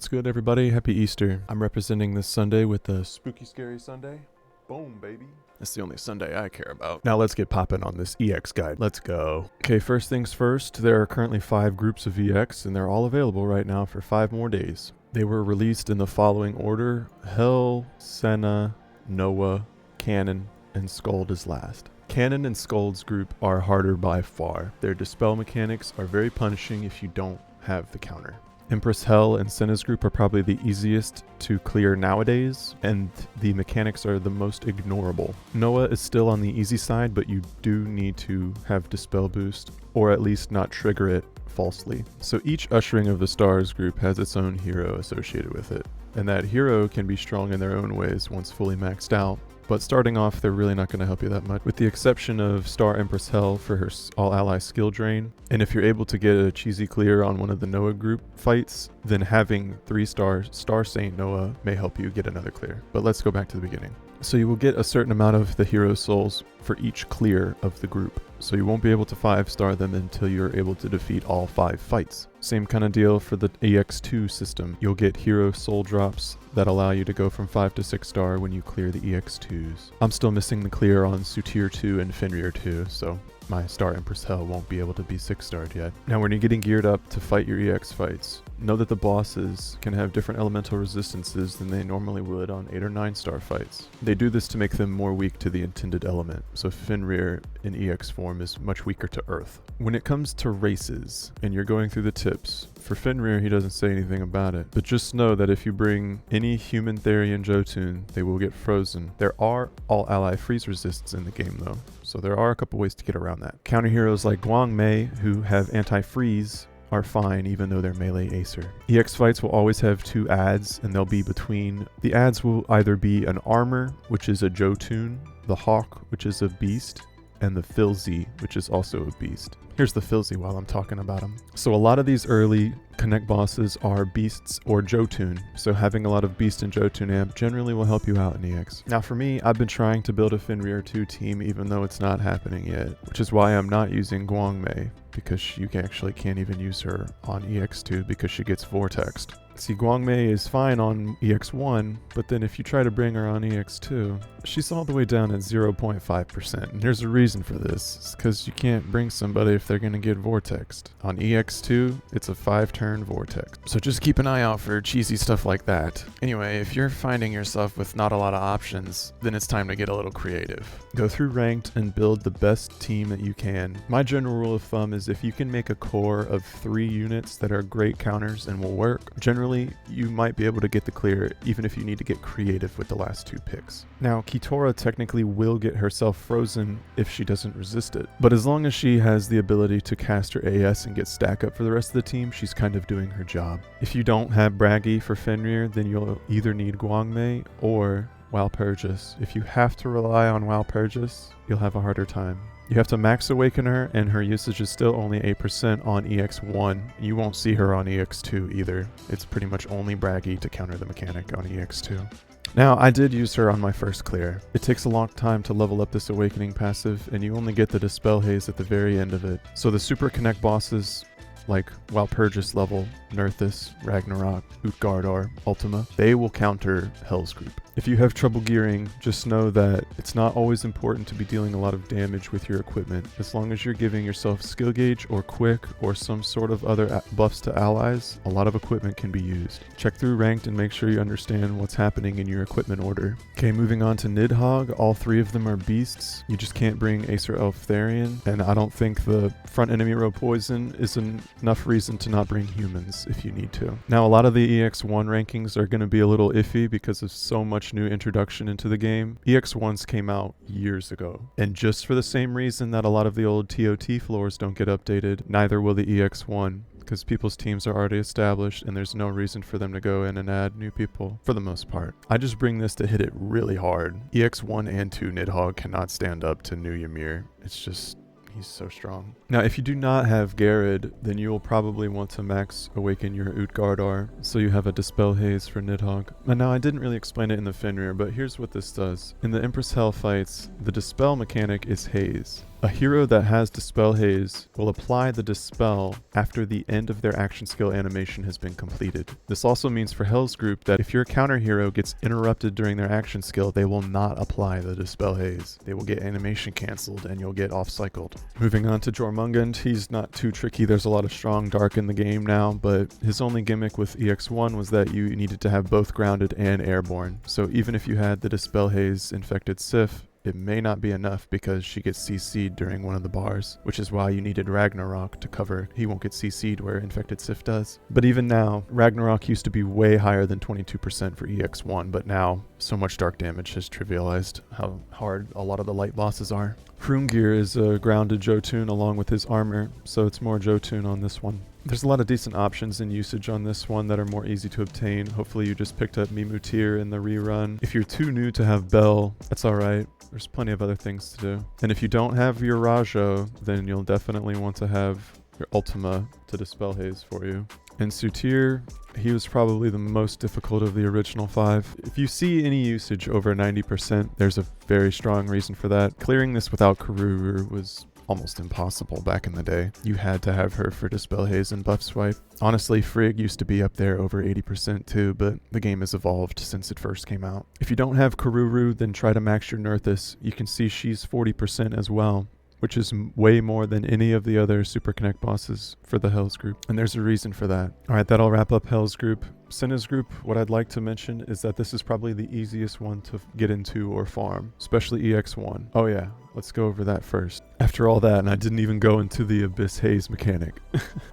What's good, everybody? Happy Easter. I'm representing this Sunday with the Spooky Scary Sunday. Boom, baby. That's the only Sunday I care about. Now let's get popping on this EX guide. Let's go. Okay, first things first, there are currently 5 groups of EX, and they're all available right now for 5 more days. They were released in the following order: Hell, Senna, Noah, Canon, and Scold is last. Canon and Scold's group are harder by far. Their dispel mechanics are very punishing if you don't have the counter. Empress Hell and Senna's group are probably the easiest to clear nowadays, and the mechanics are the most ignorable. Noah is still on the easy side, but you do need to have Dispel Boost, or at least not trigger it falsely. So each Ushering of the Stars group has its own hero associated with it, and that hero can be strong in their own ways once fully maxed out. But starting off, they're really not going to help you that much, with the exception of Star Empress Hell for her all-ally skill drain. And if you're able to get a cheesy clear on one of the Noah group fights, then having 3-star Star Saint Noah may help you get another clear. But let's go back to the beginning. So you will get a certain amount of the hero souls for each clear of the group. So you won't be able to 5-star them until you're able to defeat all 5 fights. Same kind of deal for the EX2 system. You'll get hero soul drops that allow you to go from 5 to 6-star when you clear the EX2s. I'm still missing the clear on Sutir 2 and Fenrir 2, so my Star Empress Hell won't be able to be 6-starred yet. Now when you're getting geared up to fight your EX fights, know that the bosses can have different elemental resistances than they normally would on 8 or 9-star fights. They do this to make them more weak to the intended element, so Fenrir in EX form is much weaker to Earth. When it comes to races, and you're going through the tips, for Fenrir he doesn't say anything about it, but just know that if you bring any human Therian Jotun, they will get frozen. There are all ally freeze resists in the game though, so there are a couple ways to get around that. Counter heroes like Guang Mei, who have anti-freeze, are fine even though they're melee Acer. EX fights will always have 2 adds, and they'll be between. The adds will either be an armor, which is a Jotun, the hawk, which is a beast, and the Filzy, which is also a beast. Here's the Filzy while I'm talking about them. So a lot of these early Connect bosses are beasts or Jotun, so having a lot of beast and Jotun amp generally will help you out in EX. Now for me, I've been trying to build a Fenrir 2 team even though it's not happening yet, which is why I'm not using Guang Mei, because you actually can't even use her on EX2 because she gets vortexed. See, Guang Mei is fine on EX1, but then if you try to bring her on EX2, she's all the way down at 0.5%. And there's a reason for this. It's because you can't bring somebody if they're going to get vortexed. On EX2, it's a 5-turn vortex. So just keep an eye out for cheesy stuff like that. Anyway, if you're finding yourself with not a lot of options, then it's time to get a little creative. Go through ranked and build the best team that you can. My general rule of thumb is if you can make a core of 3 units that are great counters and will work, generally you might be able to get the clear even if you need to get creative with the last 2 picks. Now, Kitora technically will get herself frozen if she doesn't resist it, but as long as she has the ability to cast her AS and get stack up for the rest of the team, she's kind of doing her job. If you don't have Braggy for Fenrir, then you'll either need Guang Mei or Walpurgis. If you have to rely on Walpurgis, you'll have a harder time. You have to max awaken her, and her usage is still only 8% on EX1. You won't see her on EX2 either. It's pretty much only Braggy to counter the mechanic on EX2. Now, I did use her on my first clear. It takes a long time to level up this awakening passive, and you only get the Dispel Haze at the very end of it. So the Super Connect bosses like Walpurgis level, Nerthus, Ragnarok, Utgardar, Ultima, they will counter Hell's group. If you have trouble gearing, just know that it's not always important to be dealing a lot of damage with your equipment. As long as you're giving yourself skill gauge or quick or some sort of other buffs to allies, a lot of equipment can be used. Check through ranked and make sure you understand what's happening in your equipment order. Okay, moving on to Nidhogg, all 3 of them are beasts. You just can't bring Acer Elf Therian, and I don't think the front enemy row poison is enough reason to not bring humans if you need to. Now a lot of the EX1 rankings are going to be a little iffy because of so much new introduction into the game. EX1s came out years ago, and just for the same reason that a lot of the old TOT floors don't get updated, neither will the EX1, because people's teams are already established and there's no reason for them to go in and add new people for the most part. I just bring this to hit it really hard. EX1 and 2 Nidhogg cannot stand up to new Ymir. It's just, he's so strong. Now, if you do not have Garrod, then you will probably want to max awaken your Utgardar, so you have a Dispel Haze for Nidhogg. And now, I didn't really explain it in the Fenrir, but here's what this does. In the Empress Hell fights, the Dispel mechanic is Haze. A hero that has Dispel Haze will apply the Dispel after the end of their action skill animation has been completed. This also means for Hell's group that if your counter hero gets interrupted during their action skill, they will not apply the Dispel Haze. They will get animation cancelled and you'll get off-cycled. Moving on to Jormungand, he's not too tricky. There's a lot of strong dark in the game now, but his only gimmick with EX1 was that you needed to have both grounded and airborne. So even if you had the Dispel Haze infected Sif, it may not be enough because she gets CC'd during one of the bars, which is why you needed Ragnarok to cover. He won't get CC'd where Infected Sif does. But even now, Ragnarok used to be way higher than 22% for EX1, but now so much dark damage has trivialized how hard a lot of the light bosses are. Hrungnir is a grounded Jotun along with his armor, so it's more Jotun on this one. There's a lot of decent options in usage on this one that are more easy to obtain. Hopefully you just picked up Mimir in the rerun. If you're too new to have Bell, that's alright. There's plenty of other things to do. And if you don't have your Rajo, then you'll definitely want to have your Ultima to Dispel Haze for you. And Sutir, he was probably the most difficult of the original 5. If you see any usage over 90%, there's a very strong reason for that. Clearing this without Karuru was almost impossible back in the day. You had to have her for Dispel Haze and Buff Swipe. Honestly, Frigg used to be up there over 80% too, but the game has evolved since it first came out. If you don't have Karuru, then try to max your Nerthus. You can see she's 40% as well, which is way more than any of the other Super Connect bosses for the Hells group. And there's a reason for that. Alright, that'll wrap up Hells group. Senna's group, what I'd like to mention is that this is probably the easiest one to get into or farm, especially EX1. Oh yeah, let's go over that first. After all that, and I didn't even go into the Abyss Haze mechanic.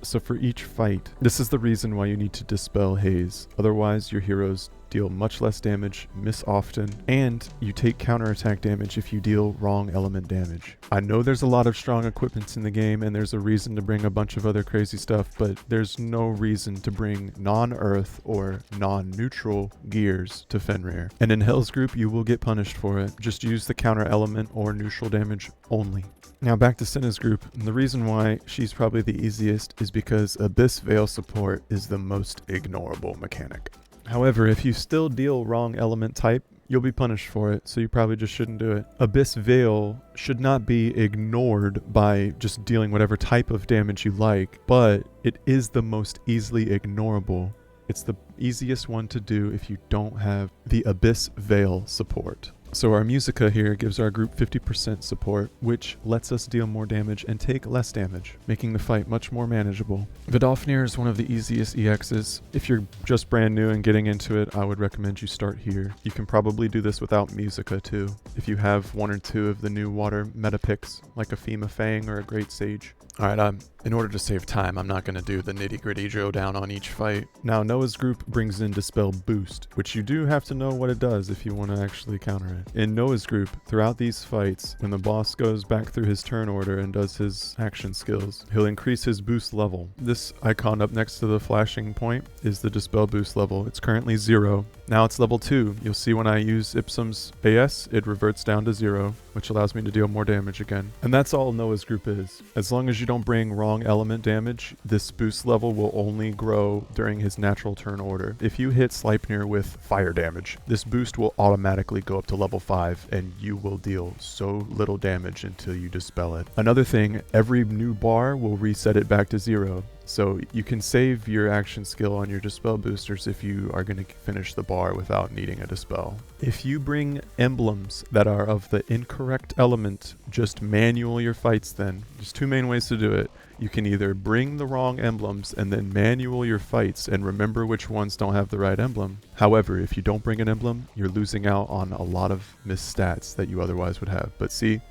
So for each fight, this is the reason why you need to Dispel Haze. Otherwise, your heroes deal much less damage, miss often, and you take counterattack damage if you deal wrong element damage. I know there's a lot of strong equipments in the game and there's a reason to bring a bunch of other crazy stuff, but there's no reason to bring non-earth or non-neutral gears to Fenrir. And in Hell's group, you will get punished for it. Just use the counter element or neutral damage only. Now back to Senna's group, and the reason why she's probably the easiest is because Abyss Veil support is the most ignorable mechanic. However, if you still deal wrong element type, you'll be punished for it, so you probably just shouldn't do it. Abyss Veil should not be ignored by just dealing whatever type of damage you like, but it is the most easily ignorable. It's the easiest one to do if you don't have the Abyss Veil support. So our Musica here gives our group 50% support, which lets us deal more damage and take less damage, making the fight much more manageable. Vidofnir is one of the easiest EXs. If you're just brand new and getting into it, I would recommend you start here. You can probably do this without Musica too, if you have one or two of the new water meta picks, like a Fema Fang or a Great Sage. Alright, in order to save time, I'm not going to do the nitty-gritty drill down on each fight. Now, Noah's group brings in Dispel Boost, which you do have to know what it does if you want to actually counter it. In Noah's group, throughout these fights, when the boss goes back through his turn order and does his action skills, he'll increase his boost level. This icon up next to the flashing point is the Dispel Boost level. It's currently 0. Now it's level 2. You'll see when I use Ipsum's AS, it reverts down to 0, which allows me to deal more damage again. And that's all Noah's group is. As long as you don't bring wrong element damage, this boost level will only grow during his natural turn order. If you hit Sleipnir with fire damage, this boost will automatically go up to level 5 and you will deal so little damage until you dispel it. Another thing, every new bar will reset it back to 0. So you can save your action skill on your Dispel boosters if you are going to finish the bar without needing a Dispel. If you bring emblems that are of the incorrect element, just manual your fights then. There's two main ways to do it. You can either bring the wrong emblems and then manual your fights and remember which ones don't have the right emblem. However, if you don't bring an emblem, you're losing out on a lot of missed stats that you otherwise would have. But see,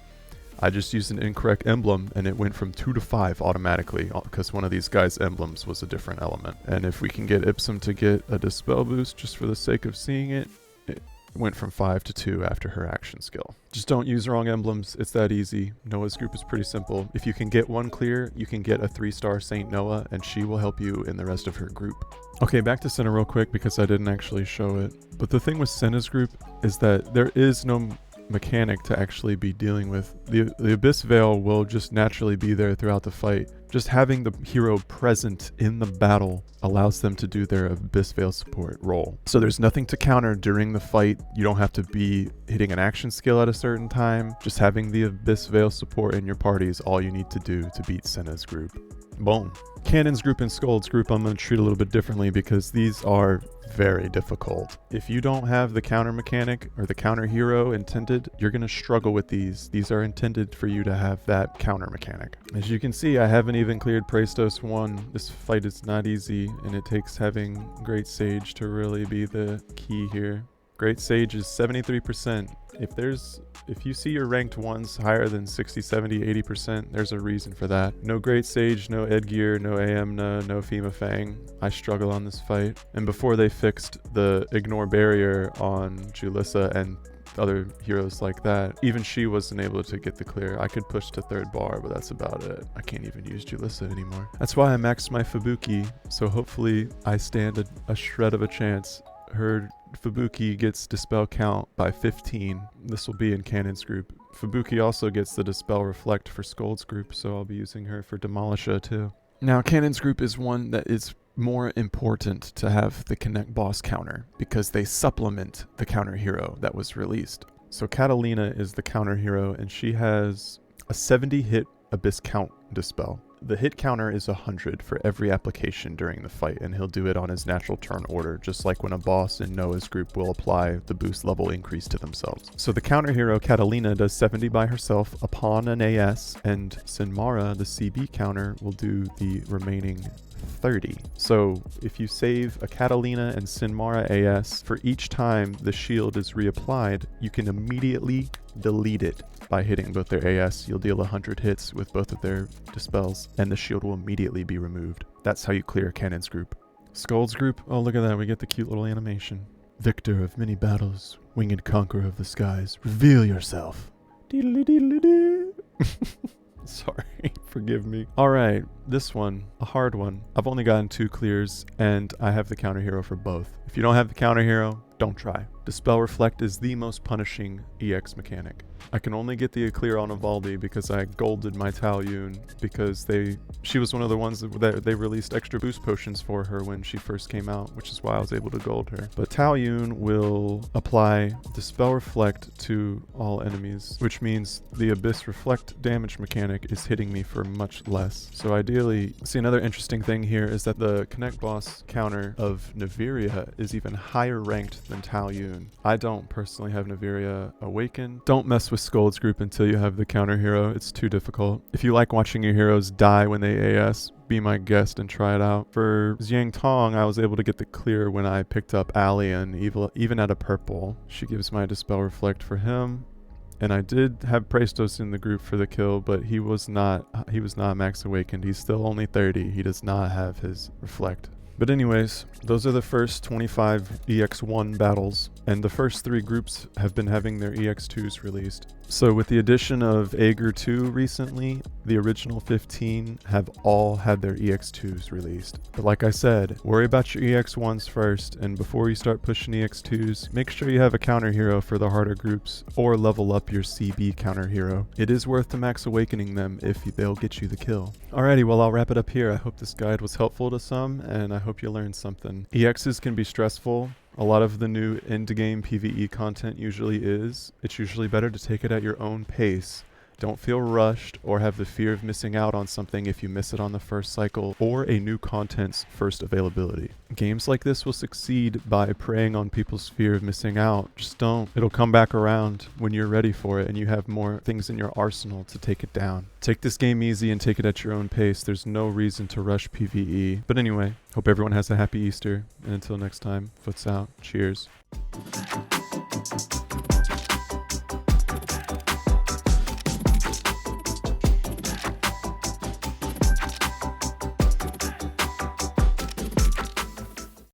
I just used an incorrect emblem and it went from 2 to 5 automatically because one of these guys' emblems was a different element. And if we can get Ipsum to get a Dispel boost just for the sake of seeing it, it went from 5 to 2 after her action skill. Just don't use wrong emblems. It's that easy. Noah's group is pretty simple. If you can get one clear, you can get a 3-star Saint Noah and she will help you in the rest of her group. Okay, back to Senna real quick because I didn't actually show it. But the thing with Senna's group is that there is no mechanic to actually be dealing with. The Abyss Veil will just naturally be there throughout the fight, Just having the hero present in the battle allows them to do their Abyss Veil support role. So there's nothing to counter during the fight. You don't have to be hitting an action skill at a certain time. Just having the Abyss Veil support in your party is all you need to do to beat Senna's group. Boom. Canon's group and Scold's group I'm going to treat a little bit differently because these are very difficult. If you don't have the counter mechanic or the counter hero intended, you're going to struggle with these. These are intended for you to have that counter mechanic. As you can see, I haven't even cleared Praestos 1. This fight is not easy, and it takes having Great Sage to really be the key here. Great Sage is 73%. If you see your ranked ones higher than 60, 70, 80%, there's a reason for that. No Great Sage, no Edgear, no Aemna, no Fema Fang. I struggle on this fight. And before they fixed the ignore barrier on Julissa and other heroes like that, even she wasn't able to get the clear. I could push to 3rd bar, but that's about it. I can't even use Julissa anymore. That's why I maxed my Fubuki, so hopefully I stand a shred of a chance. Her Fubuki gets Dispel count by 15. This will be in Canon's group. Fubuki also gets the Dispel Reflect for Scold's group, so I'll be using her for Demolisher too. Now, Canon's group is one that is more important to have the Connect Boss counter because they supplement the counter hero that was released. So Catalina is the counter hero, and she has a 70 hit Abyss count Dispel. The hit counter is 100 for every application during the fight, and he'll do it on his natural turn order, just like when a boss in Noah's group will apply the boost level increase to themselves. So the counter hero Catalina does 70 by herself upon an AS, and Sinmara, the CB counter, will do the remaining 30. So if you save a Catalina and Sinmara AS, for each time the shield is reapplied, you can immediately delete it by hitting both their AS. You'll deal 100 hits with both of their dispels, and the shield will immediately be removed. That's how you clear Canon's group. Scold's group, oh look at that, we get the cute little animation. Victor of many battles, winged conqueror of the skies, reveal yourself. Sorry, forgive me. Alright, this one, a hard one. I've only gotten 2 clears, and I have the counter hero for both. If you don't have the counter hero, don't try. Dispel Reflect is the most punishing EX mechanic. I can only get the clear on Evaldi because I golded my Talyun because she was one of the ones that they released extra boost potions for her when she first came out, which is why I was able to gold her. But Talyun will apply Dispel Reflect to all enemies, which means the Abyss Reflect damage mechanic is hitting me for much less. So ideally, see, another interesting thing here is that the Connect Boss counter of Naviria is even higher ranked than Talyun. I don't personally have Naviria Awakened. Don't mess with Scold's group until you have the counter hero. It's too difficult. If you like watching your heroes die when they AS, be my guest and try it out. For Xiang Tong, I was able to get the clear when I picked up Alien, even at a purple. She gives my Dispel Reflect for him. And I did have Praestos in the group for the kill, but he was not max awakened. He's still only 30. He does not have his Reflect. But anyways, those are the first 25 EX1 battles, and the first 3 groups have been having their EX2s released. So with the addition of Aegir 2 recently, the original 15 have all had their EX2s released. But like I said, worry about your EX1s first, and before you start pushing EX2s, make sure you have a counter hero for the harder groups, or level up your CB counter hero. It is worth the max awakening them if they'll get you the kill. Alrighty, well I'll wrap it up here. I hope this guide was helpful to some, and I hope you learned something. EXs can be stressful. A lot of the new end-game PvE content usually is. It's usually better to take it at your own pace. Don't feel rushed or have the fear of missing out on something if you miss it on the first cycle or a new content's first availability. Games like this will succeed by preying on people's fear of missing out. Just don't. It'll come back around when you're ready for it and you have more things in your arsenal to take it down. Take this game easy and take it at your own pace. There's no reason to rush PvE. But anyway, hope everyone has a happy Easter, and until next time, foots out. Cheers.